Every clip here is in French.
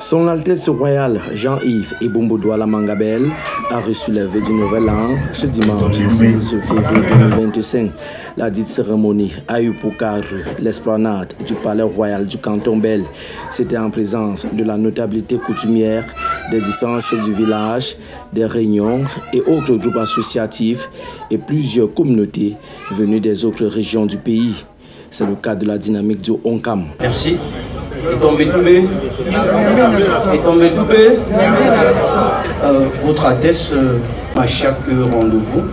Son Altesse royale Jean-Yves Ebombo Douala Mangabel a reçu le vœu du Nouvel An ce dimanche 16 février 2025. La dite cérémonie a eu pour cadre l'esplanade du Palais Royal du Canton Bel. C'était en présence de la notabilité coutumière, des différents chefs du village, des réunions et autres groupes associatifs et plusieurs communautés venues des autres régions du pays. C'est le cas de la dynamique du Onkam. Merci. Et tombé tombé. Et tombé tombé. Votre Altesse, à chaque rendez-vous,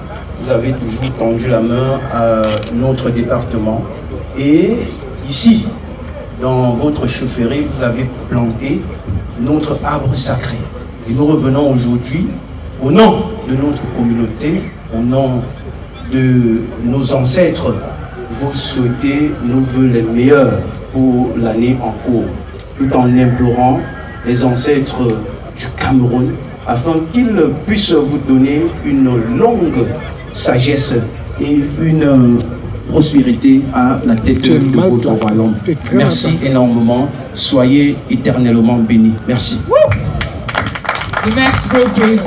vous avez toujours tendu la main à notre département. Et ici, dans votre chaufferie, vous avez planté notre arbre sacré. Et nous revenons aujourd'hui, au nom de notre communauté, au nom de nos ancêtres, vous souhaitez nos vœux les meilleurs pour l'année en cours, tout en implorant les ancêtres du Cameroun afin qu'ils puissent vous donner une longue sagesse et une prospérité à la tête de votre royaume. Merci énormément, soyez éternellement bénis. Merci. The next group is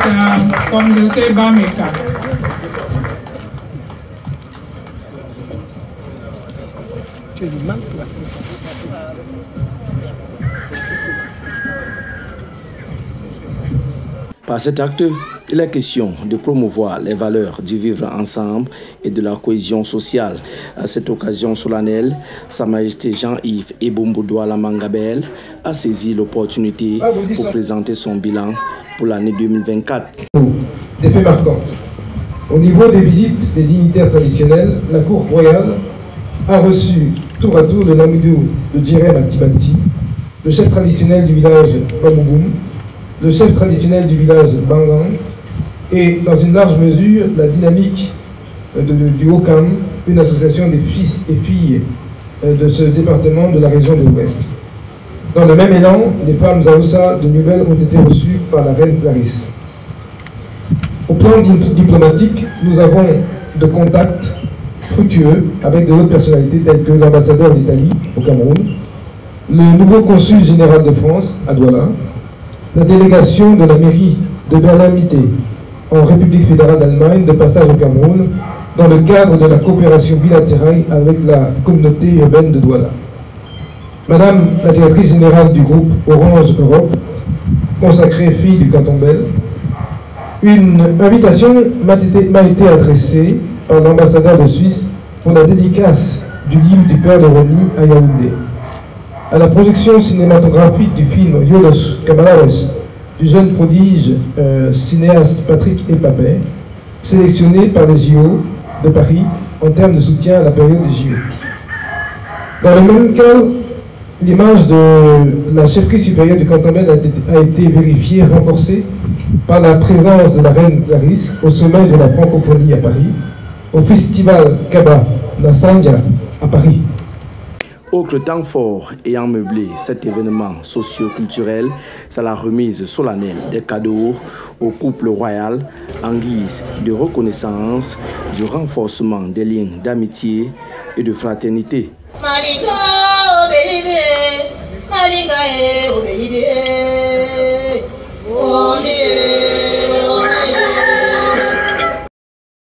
Communauté Bameka. Tu es mal placé. Par cet acte, il est question de promouvoir les valeurs du vivre ensemble et de la cohésion sociale. À cette occasion solennelle, Sa Majesté Jean-Yves Ebombo Douala Mangabel a saisi l'opportunité pour présenter son bilan pour l'année 2024. Des faits marquants. Au niveau des visites des dignitaires traditionnels, la cour royale a reçu tour à tour le Namidou de Djirem Atibati, le chef traditionnel du village Bamouboum, le chef traditionnel du village Bangang et dans une large mesure la dynamique du Okam, une association des fils et filles de ce département de la région de l'Ouest. Dans le même élan, les femmes Zaoussa de Nubel ont été reçues par la reine Clarisse. Au plan diplomatique, nous avons de contacts fructueux avec de hautes personnalités telles que l'ambassadeur d'Italie au Cameroun, le nouveau consul général de France à Douala, la délégation de la mairie de Berlin-Mité en République fédérale d'Allemagne de passage au Cameroun dans le cadre de la coopération bilatérale avec la communauté urbaine de Douala. Madame la directrice générale du groupe Orange Europe, consacrée fille du canton Bel, une invitation m'a été adressée par l'ambassadeur de Suisse pour la dédicace du livre du Père de Rony à Yaoundé. À la projection cinématographique du film Yolos Kamalares du jeune prodige cinéaste Patrick Epapé, sélectionné par les JO de Paris en termes de soutien à la période des JO. Dans le même cas, l'image de la chefferie supérieure du canton Bel a été vérifiée, renforcée par la présence de la reine Clarisse au sommet de la francophonie à Paris, au festival Kaba Nassanja à Paris. Autre temps fort ayant meublé cet événement socio-culturel, c'est la remise solennelle des cadeaux au couple royal en guise de reconnaissance du renforcement des liens d'amitié et de fraternité.